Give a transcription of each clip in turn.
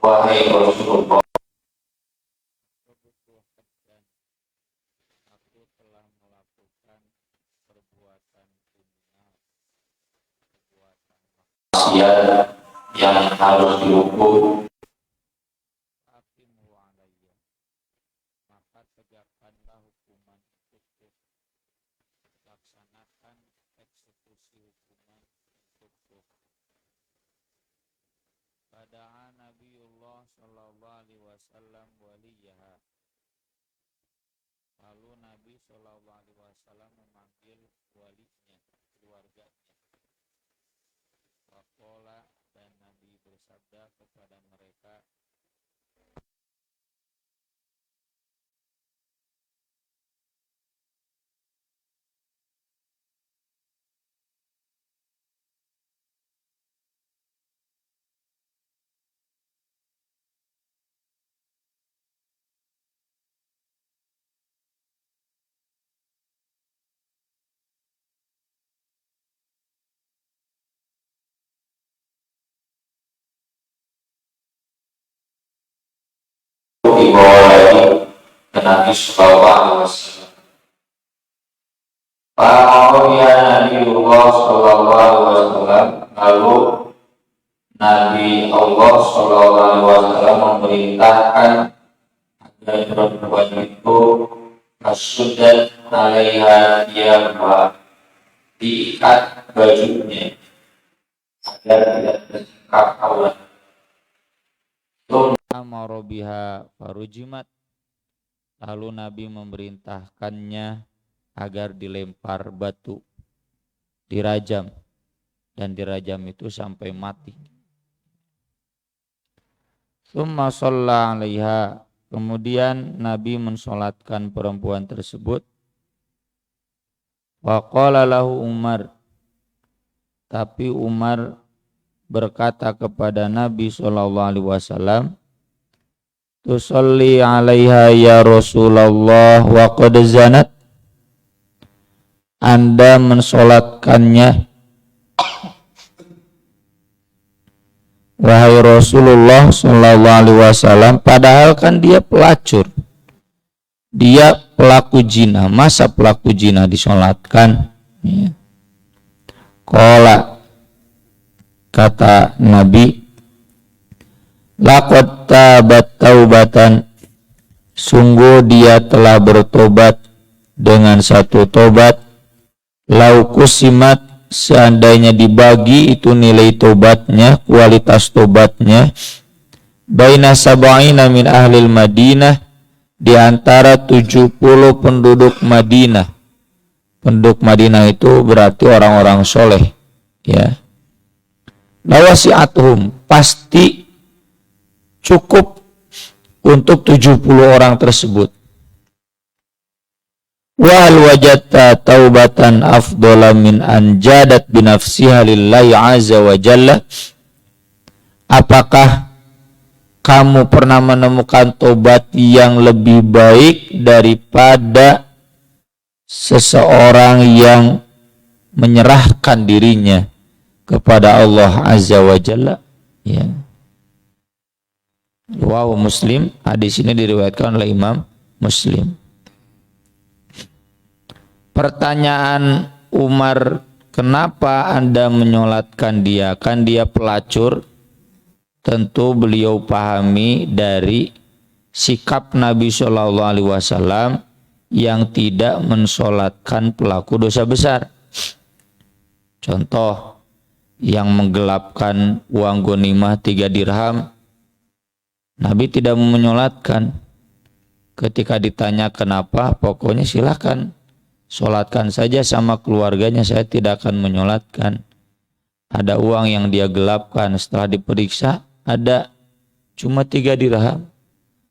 Wahai Rasulullah, aku telah melakukan perbuatan kriminal, perbuatan maksiat yang harus dihukum, hakimu alayya, maka tegakkanlah hukuman untukku, laksanakan eksekusi hukuman untukku. Bada'a Nabiullah sallallahu alaihi wasallam waliyaha, lalu Nabi sallallahu alaihi wasallam memanggil walinya, keluarganya. Waqala, dan Nabi bersabda kepada mereka, dibawa lagi ke Nabi Sallallahu Alaihi Wasallam. Fa'awiyah Nabiullah Sallallahu Alaihi Wasallam, lalu Nabi Allah Sallallahu Alaihi Wasallam memerintahkan agar perempuan itu masudat alaiha diyarha, diikat bajunya agar tidak tersikap aurat. amara biha farujimat, lalu Nabi memerintahkannya agar dilempar batu, dirajam, dan dirajam itu sampai mati. Tsumma shalla 'alaiha, kemudian Nabi mensolatkan perempuan tersebut. Wa qala lahu Umar, tapi Umar berkata kepada Nabi SAW, tusalli 'alaiha ya Rasulullah wa qad zanat, Anda mensolatkannya wahai Rasulullah SAW, padahal kan dia pelacur, dia pelaku zina, masa pelaku zina disolatkan? Ya. Qala, kata Nabi, laqad tabat taubatan, sungguh dia telah bertobat dengan satu tobat, lau kusimat, seandainya dibagi itu nilai tobatnya, kualitas tobatnya, baina sab'ina min ahlil Madinah, di antara 70 penduduk Madinah. Penduduk Madinah itu berarti orang-orang soleh, ya. Lawasi'atuhum, pasti cukup untuk 70 orang tersebut. Wal wajadta taubatan afdhala min anjadat binafsiha lillahi azza wa jalla, apakah kamu pernah menemukan tobat yang lebih baik daripada seseorang yang menyerahkan dirinya kepada Allah azza wa jalla? Ya. Wow, Muslim, hadis ini diriwayatkan oleh Imam Muslim. Pertanyaan Umar, kenapa Anda menyolatkan dia? Kan dia pelacur. Tentu beliau pahami dari sikap Nabi SAW yang tidak mensolatkan pelaku dosa besar. Contoh, yang menggelapkan uang ghanimah 3 dirham, Nabi tidak menyolatkan. Ketika ditanya kenapa, pokoknya silakan solatkan saja sama keluarganya, saya tidak akan menyolatkan. Ada uang yang dia gelapkan, setelah diperiksa ada cuma 3 dirham.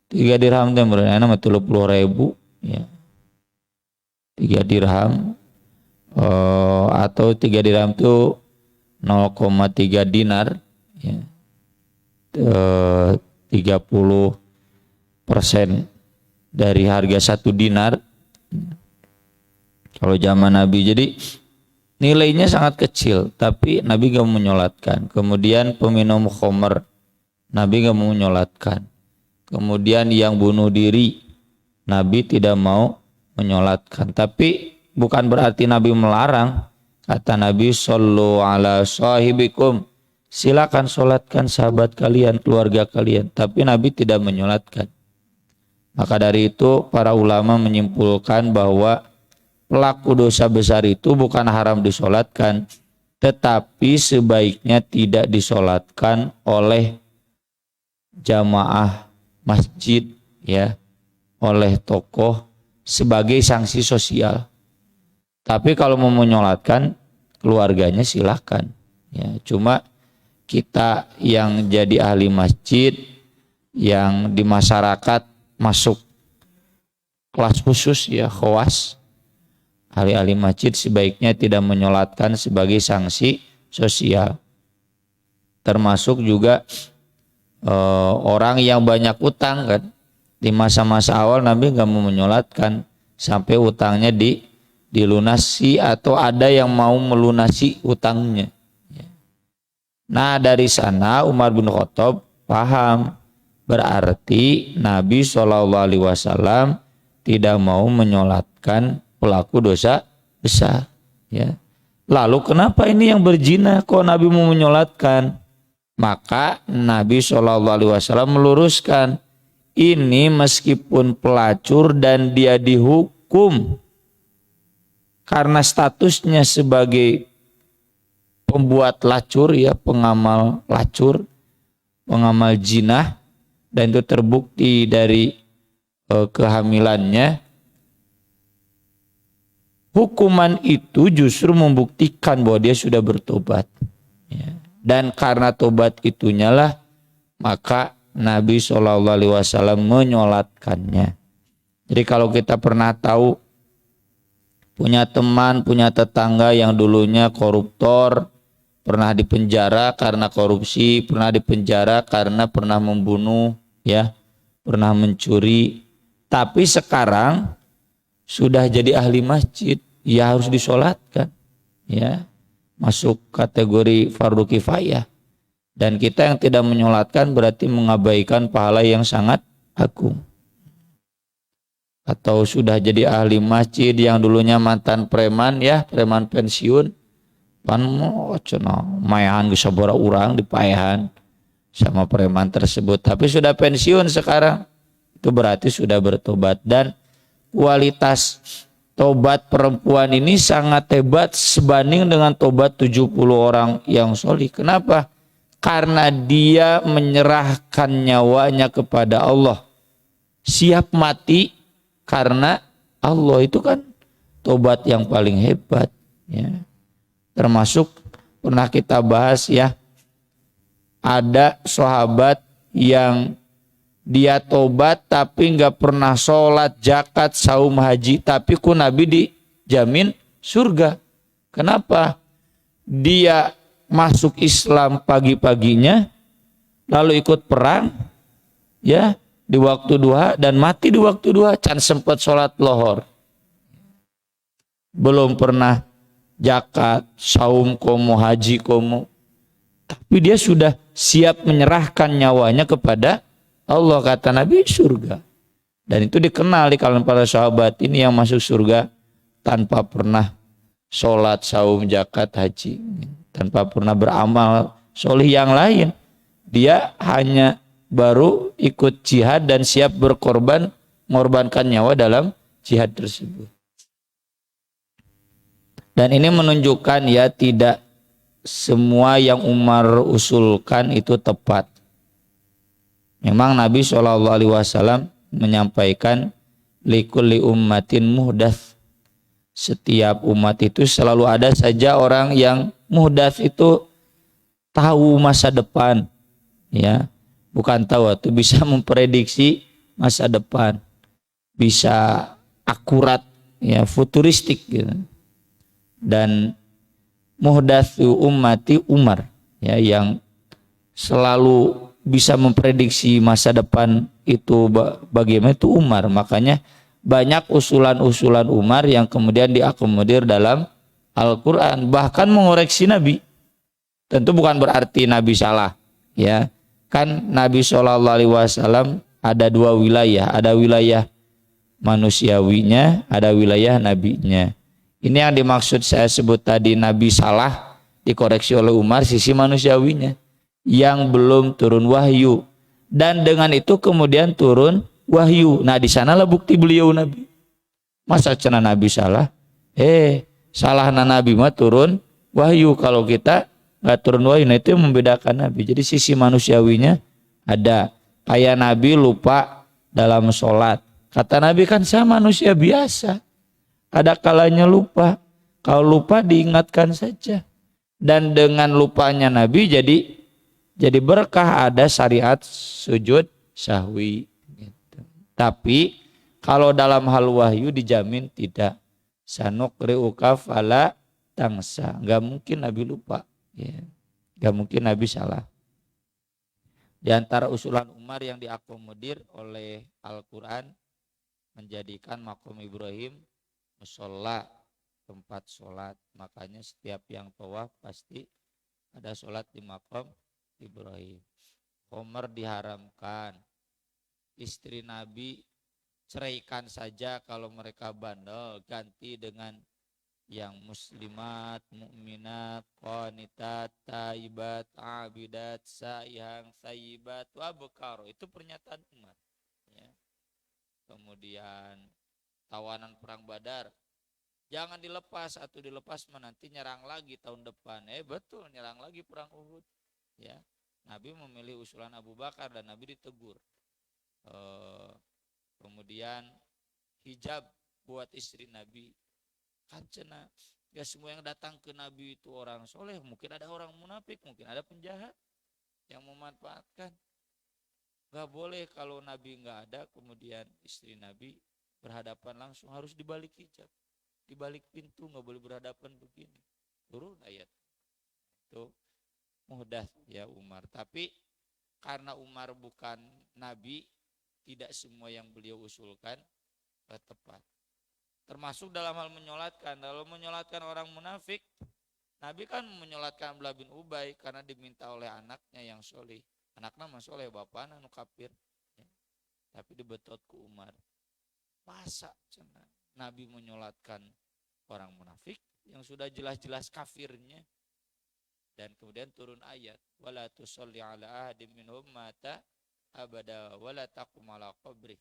3 dirham itu berarti 30.000, ya. 3 dirham atau 3 dirham itu 0,3 dinar, ya. 30% dari harga 1 dinar kalau zaman Nabi. Jadi nilainya sangat kecil, tapi Nabi gak menyolatkan. Kemudian peminum khamr, Nabi nggak mau menyolatkan. Kemudian yang bunuh diri, Nabi tidak mau menyolatkan. Tapi bukan berarti Nabi melarang. Kata Nabi, shollu ala sahibikum, silakan solatkan sahabat kalian, keluarga kalian. Tapi Nabi tidak menyolatkan. Maka dari itu para ulama menyimpulkan bahwa pelaku dosa besar itu bukan haram disolatkan, tetapi sebaiknya tidak disolatkan oleh jamaah masjid, ya, oleh tokoh sebagai sanksi sosial. Tapi kalau mau menyolatkan keluarganya silakan, ya. Cuma kita yang jadi ahli masjid, yang di masyarakat masuk kelas khusus, ya, khawas, ahli-ahli masjid sebaiknya tidak menyolatkan sebagai sanksi sosial. Termasuk juga orang yang banyak utang, kan. Di masa-masa awal Nabi nggak mau menyolatkan sampai utangnya dilunasi atau ada yang mau melunasi utangnya. Nah, dari sana Umar bin Khattab paham, berarti Nabi SAW tidak mau menyolatkan pelaku dosa besar, ya. Lalu kenapa ini yang berzina kok Nabi mau menyolatkan? Maka Nabi SAW meluruskan, ini meskipun pelacur dan dia dihukum karena statusnya sebagai pembuat lacur, ya, pengamal lacur, pengamal jinah, dan itu terbukti dari kehamilannya, hukuman itu justru membuktikan bahwa dia sudah bertobat, ya. Dan karena tobat itunya lah maka Nabi SAW menyolatkannya. Jadi kalau kita pernah tahu punya teman, punya tetangga yang dulunya koruptor, pernah dipenjara karena korupsi, pernah dipenjara karena pernah membunuh, ya, pernah mencuri, tapi sekarang sudah jadi ahli masjid, ya harus disolatkan, ya, masuk kategori fardu kifayah. Dan kita yang tidak menyolatkan berarti mengabaikan pahala yang sangat agung. Atau sudah jadi ahli masjid yang dulunya mantan preman, ya, preman pensiun, pan mau cenah mayahan geus sabaraha urang dipaehan sama preman tersebut, tapi sudah pensiun sekarang, itu berarti sudah bertobat. Dan kualitas tobat perempuan ini sangat hebat sebanding dengan tobat 70 orang yang solih. Kenapa? Karena dia menyerahkan nyawanya kepada Allah, siap mati karena Allah. Itu kan tobat yang paling hebat, ya. Termasuk pernah kita bahas, ya, ada sahabat yang dia tobat tapi nggak pernah sholat, zakat, saum, haji, tapi ku Nabi dijamin surga. Kenapa? Dia masuk Islam pagi-paginya, lalu ikut perang, ya, di waktu duha, dan mati di waktu duha, can sempat sholat lohor, belum pernah zakat, saum komo, haji komo, tapi dia sudah siap menyerahkan nyawanya kepada Allah. Kata Nabi, surga. Dan itu dikenal di kalangan para sahabat, ini yang masuk surga tanpa pernah sholat, saum, zakat, haji, tanpa pernah beramal solih yang lain. Dia hanya baru ikut jihad dan siap berkorban, mengorbankan nyawa dalam jihad tersebut. Dan ini menunjukkan, ya, tidak semua yang Umar usulkan itu tepat. Memang Nabi SAW menyampaikan likulli ummatin muhdats, setiap umat itu selalu ada saja orang yang muhdats, itu tahu masa depan, ya, bukan tahu, itu bisa memprediksi masa depan, bisa akurat, ya, futuristik, gitu. Dan muhdatsu ummati Umar, ya, yang selalu bisa memprediksi masa depan itu bagaimana, itu Umar. Makanya banyak usulan-usulan Umar yang kemudian diakomodir dalam Al-Quran, bahkan mengoreksi Nabi. Tentu bukan berarti Nabi salah, ya, kan Nabi SAW ada dua wilayah, ada wilayah manusiawinya, ada wilayah nabinya. Ini yang dimaksud saya sebut tadi Nabi salah dikoreksi oleh Umar sisi manusiawinya yang belum turun wahyu, dan dengan itu kemudian turun wahyu. Nah di sanalah bukti beliau Nabi. Masa cenah Nabi salah? Salah Nabi mah turun wahyu, kalau kita nggak turun wahyu. Nah itu yang membedakan Nabi. Jadi sisi manusiawinya ada. Kayak Nabi lupa dalam sholat. Kata Nabi kan saya manusia biasa. Ada kalanya lupa. Kalau lupa diingatkan saja. Dan dengan lupanya Nabi jadi berkah, ada syariat sujud sahwi. Gitu. Tapi kalau dalam hal wahyu dijamin tidak. Sanuqri'uka fala tansa. Enggak mungkin Nabi lupa. Ya. Enggak mungkin Nabi salah. Di antara usulan Umar yang diakomodir oleh Al-Quran, menjadikan makom Ibrahim musola, tempat sholat. Makanya setiap yang tawaf pasti ada sholat di makom Ibrahim. Umar diharamkan. Istri Nabi ceraikan saja kalau mereka bandel, ganti dengan yang muslimat, mukminat, qanitat, taibat, abidat, saihang, sayyibat, wa bekaro. Itu pernyataan Umar. Ya. Kemudian tawanan perang Badar, jangan dilepas, atau dilepas nanti nyerang lagi tahun depan. Betul, nyerang lagi perang Uhud. Ya. Nabi memilih usulan Abu Bakar dan Nabi ditegur. Kemudian hijab buat istri Nabi. Kan cenah, ya semua yang datang ke Nabi itu orang soleh. Mungkin ada orang munafik, mungkin ada penjahat yang memanfaatkan. Gak boleh kalau Nabi gak ada, kemudian istri Nabi berhadapan langsung, harus dibalik hijab, dibalik pintu, gak boleh berhadapan begini. Turun ayat itu mudah ya Umar. Tapi karena Umar bukan Nabi, tidak semua yang beliau usulkan tepat. Termasuk dalam hal menyolatkan. Kalau menyolatkan orang munafik, Nabi kan menyolatkan Abdullah bin Ubay karena diminta oleh anaknya yang soleh. Anaknya masuk oleh bapaknya nu kafir. Ya. Tapi dibetot ku Umar. Masa cenah Nabi menyolatkan orang munafik yang sudah jelas-jelas kafirnya. Dan kemudian turun ayat, wala tusalli ala ahadin minhum mata abada wala taqum ala qabrih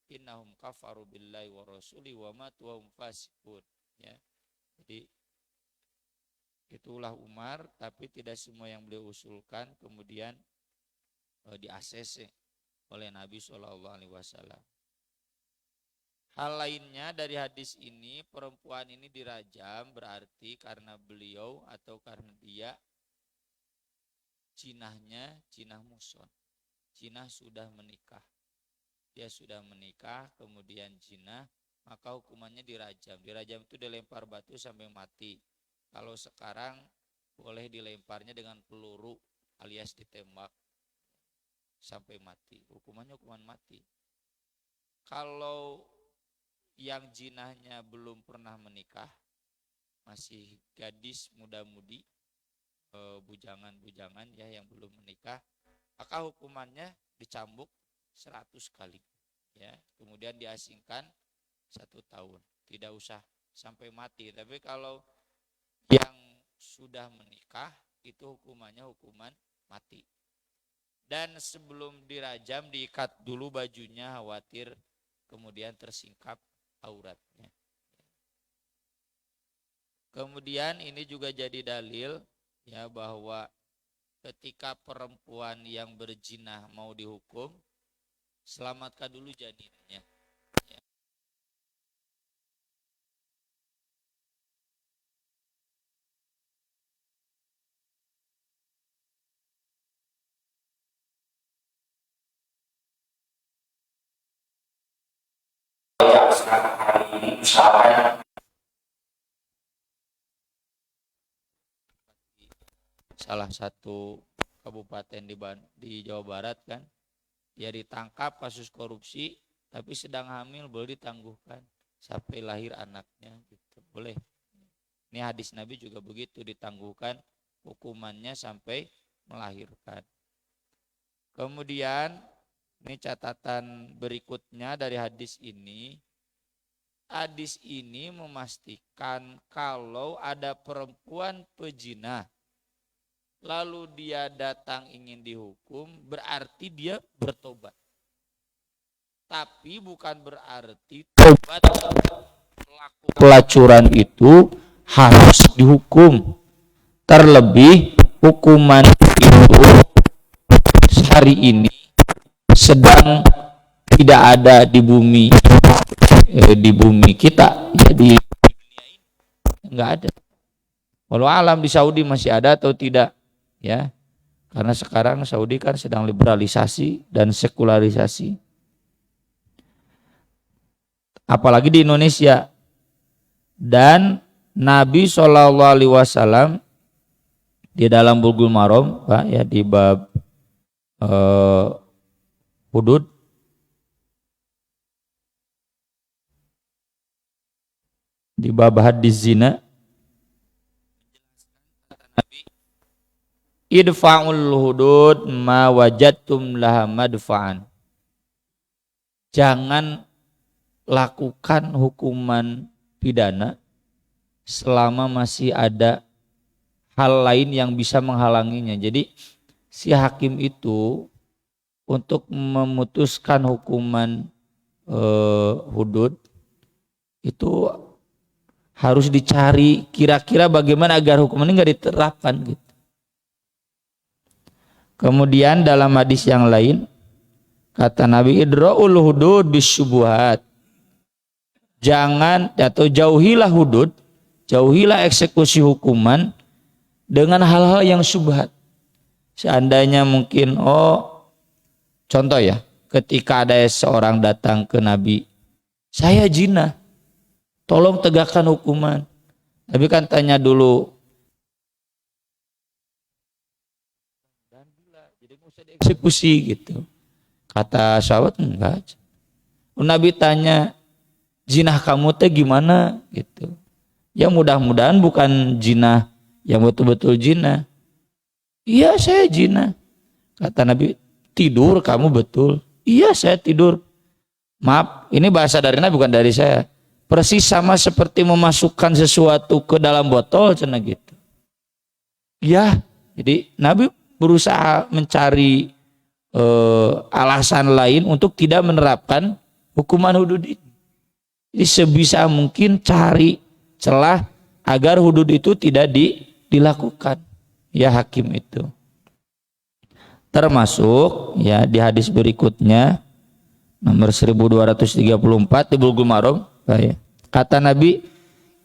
innahum kafaru billahi wa rasuli wa matu wa hum fasiqun. Ya. Jadi itulah Umar, tapi tidak semua yang beliau usulkan kemudian di-ACC oleh Nabi SAW. Hal lainnya dari hadis ini, perempuan ini dirajam berarti karena beliau atau karena dia jinahnya jinah muson. Jinah sudah menikah. Dia sudah menikah, kemudian jinah, maka hukumannya dirajam. Dirajam itu dilempar batu sampai mati. Kalau sekarang boleh dilemparnya dengan peluru alias ditembak sampai mati. Hukumannya hukuman mati. Kalau yang jinahnya belum pernah menikah, masih gadis muda-mudi, bujangan-bujangan ya yang belum menikah, maka hukumannya dicambuk 100 kali ya, kemudian diasingkan 1 tahun, tidak usah sampai mati. Tapi kalau yang sudah menikah itu hukumannya hukuman mati. Dan sebelum dirajam diikat dulu bajunya, khawatir kemudian tersingkap auratnya. Kemudian ini juga jadi dalil ya bahwa ketika perempuan yang berzina mau dihukum, selamatkan dulu janinnya. Ya. Hari ini usahakan Salah satu kabupaten di Jawa Barat kan, dia ditangkap kasus korupsi, tapi sedang hamil, boleh ditangguhkan sampai lahir anaknya gitu, boleh. Ini hadis Nabi juga begitu, ditangguhkan hukumannya sampai melahirkan. Kemudian ini catatan berikutnya dari hadis ini. Hadis ini memastikan kalau ada perempuan pezina lalu dia datang ingin dihukum, berarti dia bertobat. Tapi bukan berarti tobat pelaku pelacuran itu harus dihukum. Terlebih hukuman itu hari ini sedang tidak ada di bumi kita, ya, di dunia ini nggak ada. Walau alam di Saudi masih ada atau tidak, ya, karena sekarang Saudi kan sedang liberalisasi dan sekularisasi. Apalagi di Indonesia. Dan Nabi SAW di dalam Bulughul Maram, Pak, ya, di bab hudud, di bab hadis zina, Nabi, idfa'ul hudud ma wajadtum laha madfa'an. Jangan lakukan hukuman pidana selama masih ada hal lain yang bisa menghalanginya. Jadi si hakim itu untuk memutuskan hukuman hudud itu harus dicari kira-kira bagaimana agar hukuman ini nggak diterapkan gitu. Kemudian dalam hadis yang lain kata Nabi, idra'ul hudud bisyubuhat. Jangan atau jauhilah hudud, jauhilah eksekusi hukuman dengan hal-hal yang syubhat. Seandainya mungkin, contoh ya, ketika ada seorang datang ke Nabi, saya zina, tolong tegakkan hukuman. Nabi kan tanya dulu, dan gila, jadi nggak usah dieksekusi gitu. Kata sahabat enggak. Nabi tanya, jinah kamu teh gimana gitu. Ya mudah-mudahan bukan jinah yang betul-betul jinah. Iya saya jinah. Kata Nabi, tidur kamu betul? Iya saya tidur. Maaf, ini bahasa dari Nabi bukan dari saya. Persis sama seperti memasukkan sesuatu ke dalam botol cina gitu. Ya, jadi Nabi berusaha mencari alasan lain untuk tidak menerapkan hukuman hudud ini. Jadi sebisa mungkin cari celah agar hudud itu tidak dilakukan, ya hakim itu. Termasuk ya di hadis berikutnya nomor 1234 di Bulughul Maram, ya. Kata Nabi,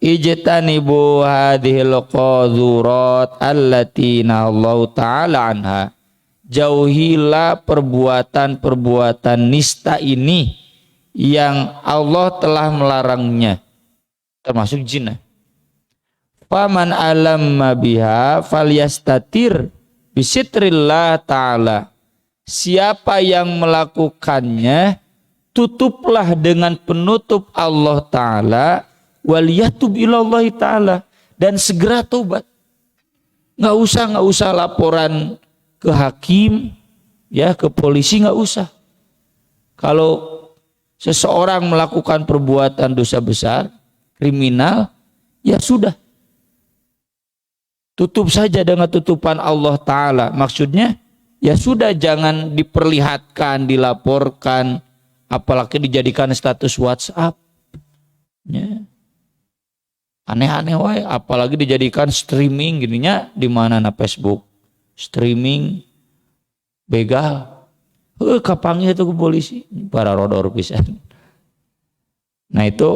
ijtanibu hadhil qadurat allati nahallahu ta'ala anha. Jauhilah perbuatan-perbuatan nista ini yang Allah telah melarangnya, termasuk zina. Faman alamma biha falyastatir bisitrillah ta'ala. Siapa yang melakukannya, tutuplah dengan penutup Allah Ta'ala, waliyatub ilallahi Ta'ala, dan segera tobat. Nggak usah laporan ke hakim, ya, ke polisi, nggak usah. Kalau seseorang melakukan perbuatan dosa besar, kriminal, ya sudah. Tutup saja dengan tutupan Allah Ta'ala. Maksudnya, ya sudah, jangan diperlihatkan, dilaporkan, apalagi dijadikan status WhatsApp. Ya. Aneh-aneh wae, apalagi dijadikan streaming gininya di mana na Facebook. Streaming begal. Kapangi itu ke polisi, para rodor pisan. Nah itu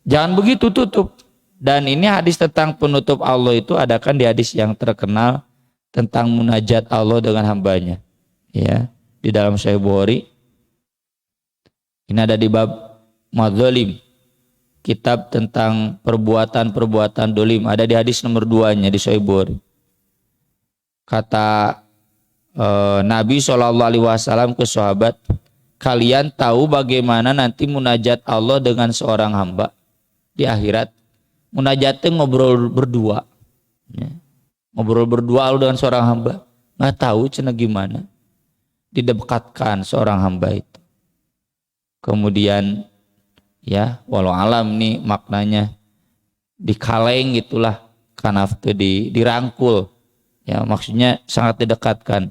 jangan begitu, tutup. Dan ini hadis tentang penutup Allah itu adakan di hadis yang terkenal tentang munajat Allah dengan hambanya, ya, di dalam Sahih Bukhari. Ini ada di bab madzalim, kitab tentang perbuatan-perbuatan dolim, ada di hadis nomor 2-nya di Sahih Bukhari. Kata Nabi SAW ke sahabat, kalian tahu bagaimana nanti munajat Allah dengan seorang hamba di akhirat? Munajatnya ngobrol berdua, ya. Ngobrol berdua Allah dengan seorang hamba, nggak tahu cina gimana. didekatkan seorang hamba itu. Kemudian ya walau alam nih maknanya dikaleng gitulah, kanaf itu dirangkul ya, maksudnya sangat didekatkan.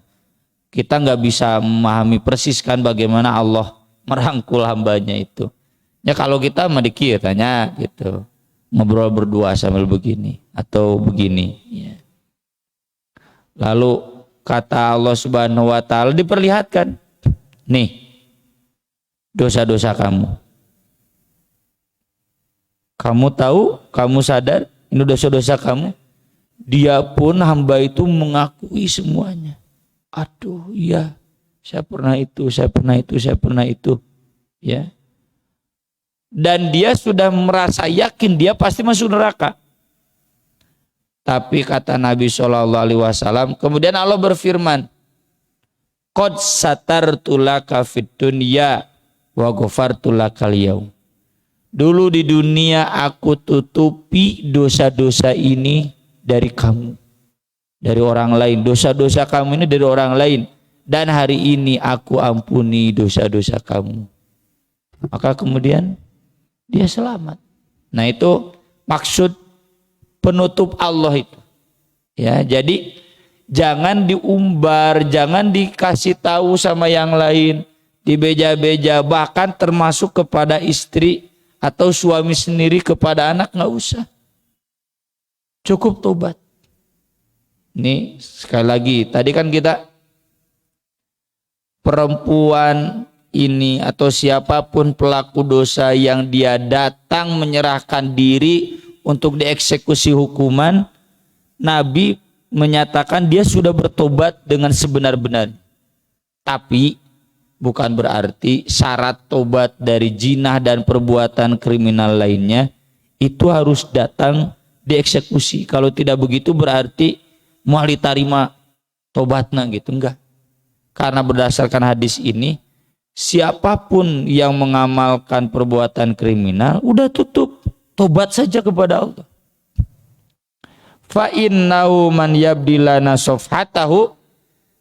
Kita nggak bisa memahami persis kan bagaimana Allah merangkul hambanya itu ya. Kalau kita mah dikir tanya gitu, ngobrol berdua sambil begini atau begini ya. Lalu kata Allah Subhanahu wa taala, diperlihatkan nih dosa-dosa kamu. Kamu tahu, kamu sadar ini dosa-dosa kamu. Dia pun hamba itu mengakui semuanya. Aduh, iya, saya pernah itu, saya pernah itu, saya pernah itu. Ya. Dan dia sudah merasa yakin dia pasti masuk neraka. Tapi kata Nabi SAW, kemudian Allah berfirman, Qad satartu laka fid dunya wa ghafartu lakal yaum. Dulu di dunia aku tutupi dosa-dosa ini dari kamu, dari orang lain. Dosa-dosa kamu ini dari orang lain. Dan hari ini aku ampuni dosa-dosa kamu. Maka kemudian dia selamat. Nah itu maksud penutup Allah itu. Ya, jadi jangan diumbar, jangan dikasih tahu sama yang lain, dibeja-beja, bahkan termasuk kepada istri atau suami sendiri kepada anak nggak usah. Cukup tobat. Ini sekali lagi, tadi kan kita perempuan ini atau siapapun pelaku dosa yang dia datang menyerahkan diri untuk dieksekusi hukuman, Nabi menyatakan dia sudah bertobat dengan sebenar-benarnya. Tapi bukan berarti syarat tobat dari jinah dan perbuatan kriminal lainnya itu harus datang dieksekusi. Kalau tidak begitu berarti mau diterima tobatnya gitu, enggak. Karena berdasarkan hadis ini, siapapun yang mengamalkan perbuatan kriminal udah tutup, tobat saja kepada Allah. Fa innahu man yabdilana sofhatahu,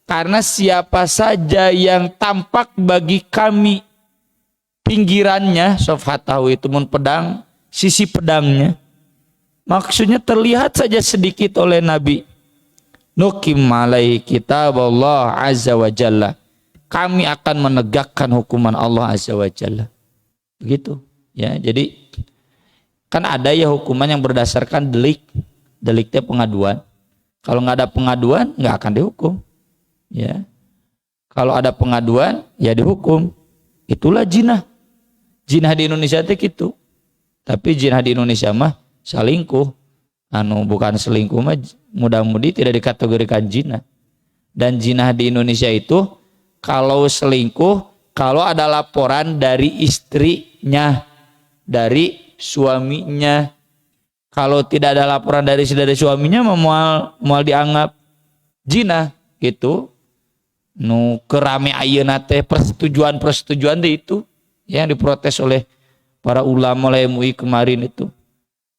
karena siapa saja yang tampak bagi kami pinggirannya, sofhatahu itu mun pedang, sisi pedangnya, maksudnya terlihat saja sedikit oleh Nabi. Nukim alaihi kitab Allah azza wa jalla, kami akan menegakkan hukuman Allah azza wa jalla. Begitu ya. Jadi kan ada ya hukuman yang berdasarkan deliknya pengaduan. Kalau nggak ada pengaduan nggak akan dihukum ya. Kalau ada pengaduan ya dihukum. Itulah jinah di Indonesia itu gitu. Tapi jinah di Indonesia mah selingkuh, bukan selingkuh mah mudah-mudi tidak dikategorikan jinah. Dan jinah di Indonesia itu kalau selingkuh, kalau ada laporan dari istrinya, dari suaminya. Kalau tidak ada laporan dari suaminya, mau dianggap jinah gitu. Nu kerame ayeuna teh persetujuan itu yang diprotes oleh para ulama oleh MUI kemarin itu.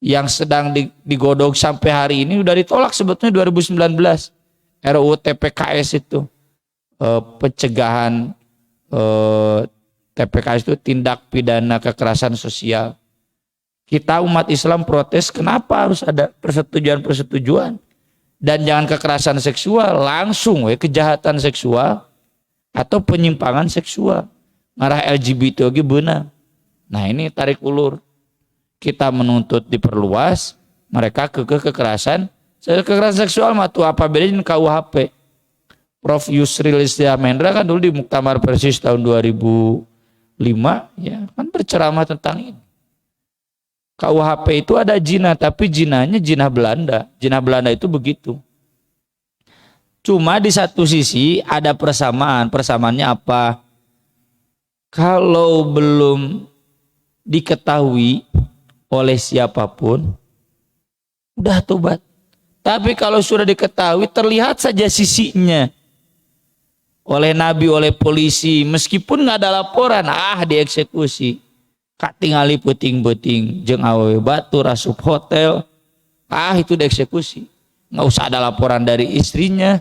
Yang sedang digodok sampai hari ini udah ditolak sebetulnya 2019 RUU TPKS itu. Pencegahan TPKS itu tindak pidana kekerasan sosial. Kita umat Islam protes kenapa harus ada persetujuan dan jangan kekerasan seksual, langsung kejahatan seksual atau penyimpangan seksual ngarah LGBT lagi benar. Nah ini tarik ulur, kita menuntut diperluas, mereka kekerasan seksual matu apa bedanya dengan KUHP. Prof Yusril Istiamendra kan dulu di Muktamar Persis tahun 2005 ya kan berceramah tentang ini. KUHP itu ada jinah, tapi jinahnya jinah Belanda. Jinah Belanda itu begitu. Cuma di satu sisi ada persamaan. Persamaannya apa? Kalau belum diketahui oleh siapapun, udah tobat. Tapi kalau sudah diketahui, terlihat saja sisinya. Oleh Nabi, oleh polisi, meskipun nggak ada laporan, dieksekusi. Katingali puting-puting jeung awewe batur asup hotel, itu dieksekusi. Nggak usah ada laporan dari istrinya,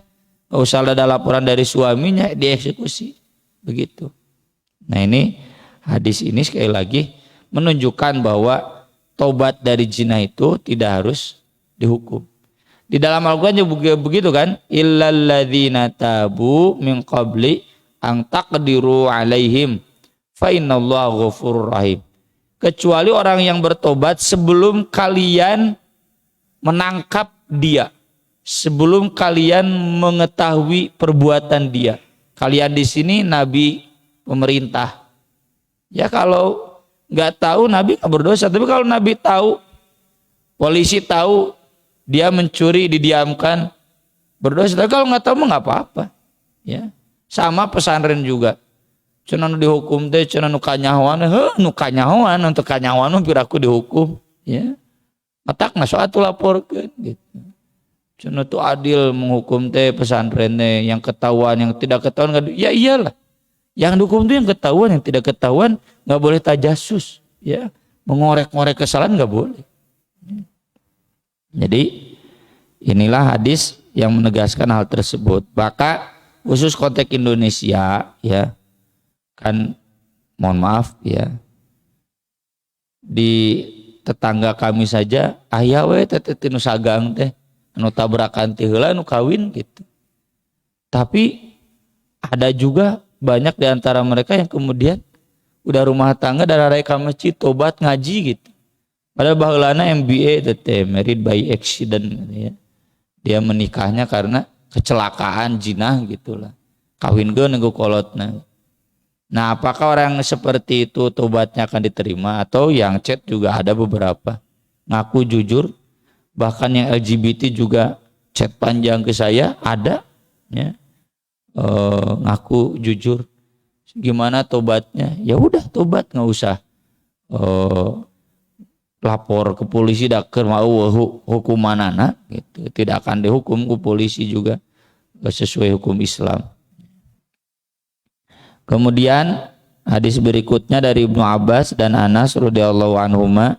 usah ada laporan dari suaminya, dieksekusi. Begitu. Nah ini hadis ini sekali lagi menunjukkan bahwa tobat dari zina itu tidak harus dihukum. Di dalam Al-Quran juga begitu kan, illal ladzina tabu min qabli an taqdiru alaihim fa innallaha ghafurur rahim. Kecuali orang yang bertobat sebelum kalian menangkap dia, sebelum kalian mengetahui perbuatan dia. Kalian di sini nabi pemerintah. Ya kalau nggak tahu nabi nggak berdosa, tapi kalau nabi tahu, polisi tahu dia mencuri didiamkan berdosa. Tapi kalau nggak tahu mah nggak apa-apa. Ya, sama pesantren juga. Cina nu dihukum teh cina nu kanyahoan, nu kanyahoan untuk kanyahoan mah piraku dihukum. Ya, matak nasuatu laporkeun gitu. Cina tu adil menghukum teh pesantren teh yang ketahuan yang tidak ketahuan. Ya iyalah. Yang dihukum itu yang ketahuan, yang tidak ketahuan nggak boleh tajasus. Ya, mengorek-ngorek kesalahan nggak boleh. Jadi inilah hadis yang menegaskan hal tersebut. Maka khusus konteks Indonesia ya kan, mohon maaf ya, di tetangga kami saja aya we teh tinu sagang teh anu tabrakan ti heula anu kawin gitu. Tapi ada juga banyak di antara mereka yang kemudian udah rumah tangga dararek ka masjid tobat ngaji gitu. Padahal baheulana MBA teh married by accident ya. Dia menikahnya karena kecelakaan zina gitulah. Kawinkeun nggo kolotna. Nah, apakah orang seperti itu tobatnya akan diterima? Atau yang chat juga ada beberapa ngaku jujur, bahkan yang LGBT juga chat panjang ke saya ada ya. Ngaku jujur. Gimana tobatnya? Ya udah tobat, nggak usah lapor ke polisi dakeur mau hukumanana gitu. Tidak akan dihukum ke polisi juga sesuai hukum Islam. Kemudian hadis berikutnya dari Ibnu Abbas dan Anas radhiyallahu anhuma,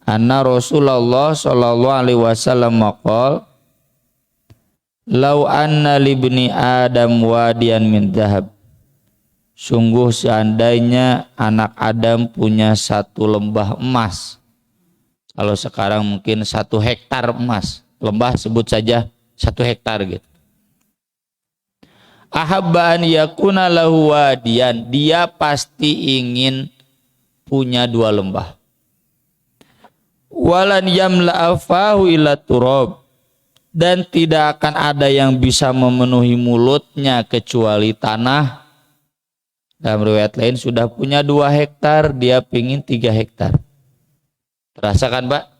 anna Rasulullah sallallahu alaihi wasallam maqal lau anna libni adam wadiyan min dhahab. Sungguh seandainya anak Adam punya satu lembah emas. Kalau sekarang mungkin 1 hektar emas. Lembah sebut saja 1 hektar gitu. Ahabba an yakuna lahu wadiyan. Dia pasti ingin punya 2 lembah. Walan yamla afahu illa turab. Dan tidak akan ada yang bisa memenuhi mulutnya kecuali tanah. Dalam riwayat lain sudah punya 2 hektar, dia pingin 3 hektar. Terasa kan Pak?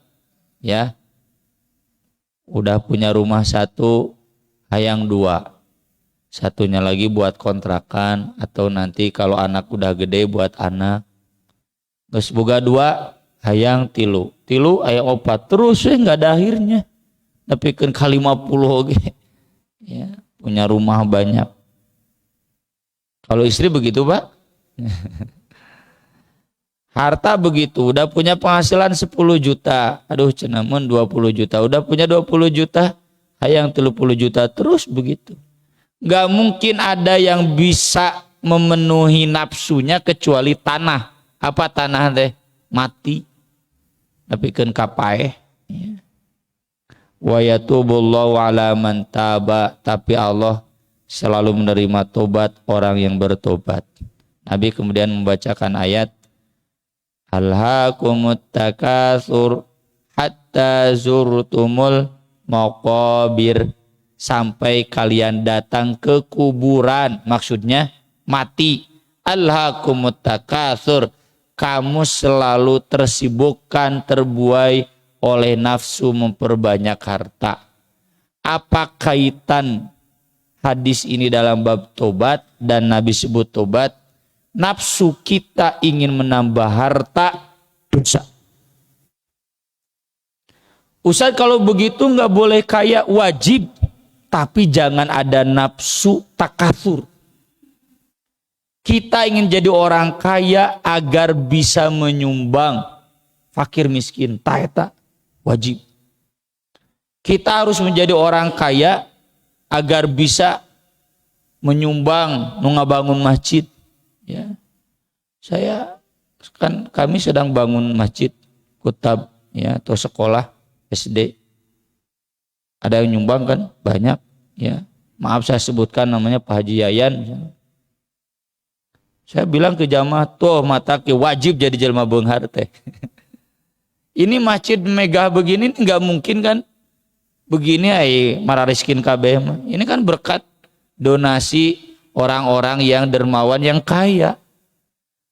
Ya. Udah punya rumah 1, hayang 2. Satunya lagi buat kontrakan atau nanti kalau anak udah gede buat anak. Geus boga 2, hayang 3. 3 hayang 4 terus nggak ada akhirnya. Tapi kan kali 50 oge. Ya, punya rumah banyak. Kalau istri begitu, Pak? Harta begitu, udah punya penghasilan 10 juta. Aduh, cenamun 20 juta. Udah punya 20 juta, hayang 30 juta. Terus begitu. Gak mungkin ada yang bisa memenuhi nafsunya kecuali tanah. Apa tanah teh? Mati. Tapi kan kapaeh. Wa yatubullahu ala man taba. Tapi Allah selalu menerima tobat orang yang bertobat. Nabi kemudian membacakan ayat Alhaakumut takatsur hatta zurtumul maqabir, sampai kalian datang ke kuburan, maksudnya mati. Alhaakumut takatsur, kamu selalu tersibukkan, terbuai oleh nafsu memperbanyak harta. Apa kaitan hadis ini dalam bab tobat dan Nabi sebut tobat? Nafsu kita ingin menambah harta, dosa. Ustaz, kalau begitu nggak boleh kaya, wajib, tapi jangan ada nafsu takatsur. Kita ingin jadi orang kaya agar bisa menyumbang fakir miskin, taeta wajib. Kita harus menjadi orang kaya agar bisa menyumbang nu ngabangun masjid ya. Kami sedang bangun masjid kutab ya atau sekolah SD. Ada yang nyumbang kan banyak ya. Maaf saya sebutkan namanya Pak Haji Yayan. Saya bilang ke jamaah tuh mata ke wajib jadi jelma beunghar teh. Ini masjid megah begini nggak mungkin kan begini marariskin kabeh mah. Ini kan berkat donasi orang-orang yang dermawan yang kaya.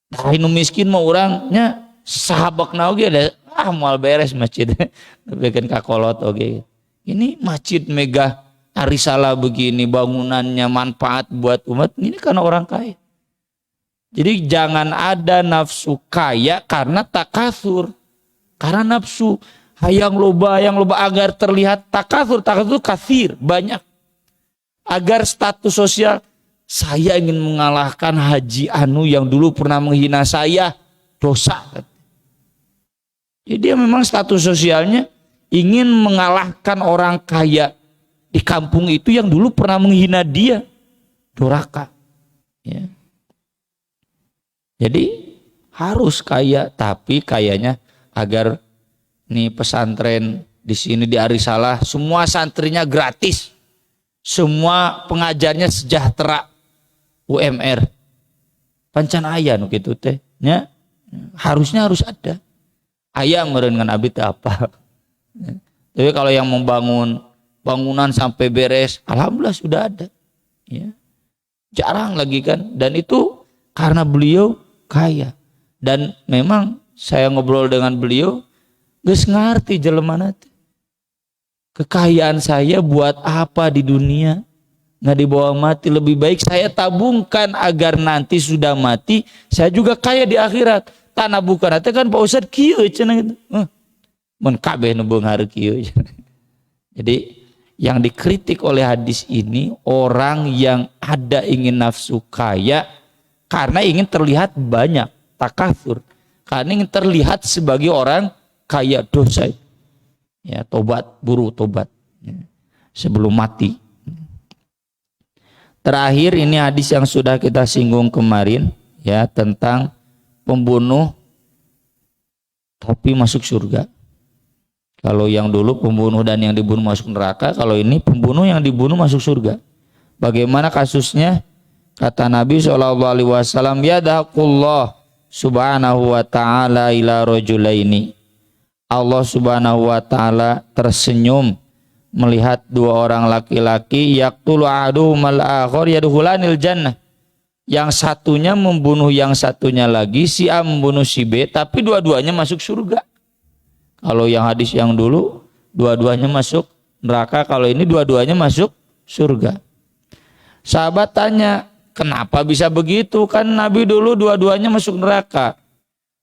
Nah, nu miskin mah orangnya sahabak oge ada moal beres masjid. Bikin kakolot oge. Ini masjid megah Arisala begini bangunannya manfaat buat umat ini karena orang kaya. Jadi jangan ada nafsu kaya karena takasur. Karena nafsu hayang loba agar terlihat takasur kasir banyak. Agar status sosial saya ingin mengalahkan Haji Anu yang dulu pernah menghina saya, dosa. Jadi dia memang status sosialnya ingin mengalahkan orang kaya di kampung itu yang dulu pernah menghina dia, durhaka. Ya. Jadi harus kaya, tapi kayanya agar nih pesantren di sini di Arisalah semua santrinya gratis, semua pengajarnya sejahtera. UMR pancan aya nu kitu teh nya harusnya harus ada aya meureun ngan abdi teh apa ya. Tapi kalau yang membangun bangunan sampai beres alhamdulillah sudah ada ya. Jarang lagi kan dan itu karena beliau kaya dan memang saya ngobrol dengan beliau geus ngarti jelema teh kekayaan saya buat apa di dunia nggak dibawa mati, lebih baik saya tabungkan agar nanti sudah mati saya juga kaya di akhirat. Tanah bukan nanti kan Pak Ustadz kieu cenah gitu. Mun kabeh nu beunghar kieu. Jadi yang dikritik oleh hadis ini orang yang ada ingin nafsu kaya karena ingin terlihat banyak, takasur. Karena ingin terlihat sebagai orang kaya dosa. Ya, tobat, buru tobat. Ya. Sebelum mati. Terakhir ini hadis yang sudah kita singgung kemarin ya tentang pembunuh tapi masuk surga. Kalau yang dulu pembunuh dan yang dibunuh masuk neraka, kalau ini pembunuh yang dibunuh masuk surga. Bagaimana kasusnya? Kata Nabi SAW, yadhakullah subhanahu wa ta'ala ila rajulaini. Allah subhanahu wa ta'ala tersenyum melihat dua orang laki-laki yaqtulu ahaduhumal akhar yadkhulanil jannah. Yang satunya membunuh yang satunya lagi, si A membunuh si B, tapi dua-duanya masuk surga. Kalau yang hadis yang dulu dua-duanya masuk neraka, kalau ini dua-duanya masuk surga. Sahabat tanya, kenapa bisa begitu? Kan Nabi dulu dua-duanya masuk neraka.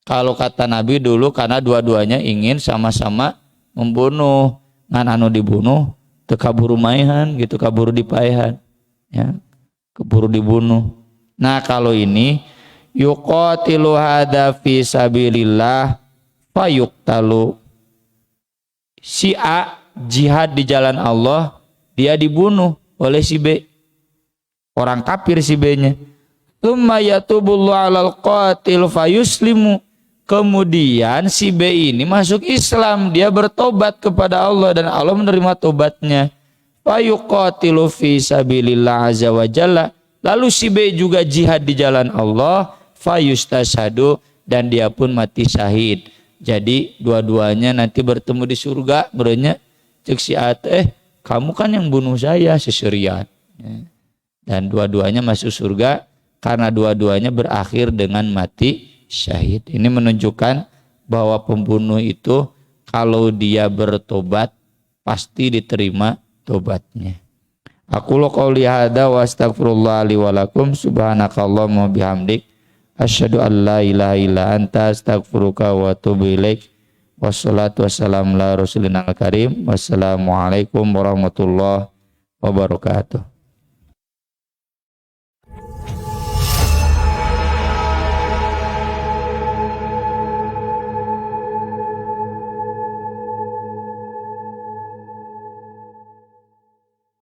Kalau kata Nabi dulu karena dua-duanya ingin sama-sama membunuh. Ngan anu dibunuh teu kaburu maehan gitu, kaburu dipaehan ya, keburu dibunuh. Nah kalau ini yuqatilu hadza fi sabilillah fayuqtalu, si A jihad di jalan Allah, dia dibunuh oleh si B, orang kafir si B-nya. Tsumma yatubullahu 'alal qatil fayuslimu, kemudian si B ini masuk Islam, dia bertobat kepada Allah dan Allah menerima tobatnya. Fayuqatilu fi sabilillah azza wa jalla, lalu si B juga jihad di jalan Allah, fayustashhadu, dan dia pun mati syahid. Jadi dua-duanya nanti bertemu di surga. Berenya cek si A, kamu kan yang bunuh saya seserian. Dan dua-duanya masuk surga karena dua-duanya berakhir dengan mati syahid. Ini menunjukkan bahwa pembunuh itu kalau dia bertobat pasti diterima tobatnya. Aku qouli hadza wa astaghfirullah li wa lakum subhanakallahumma bihamdik asyhadu an la ilaha illa anta astaghfiruka wa atubu ilaik. Wassalatu wassalamu ala rasulina al karim. Wassalamualaikum warahmatullahi wabarakatuh.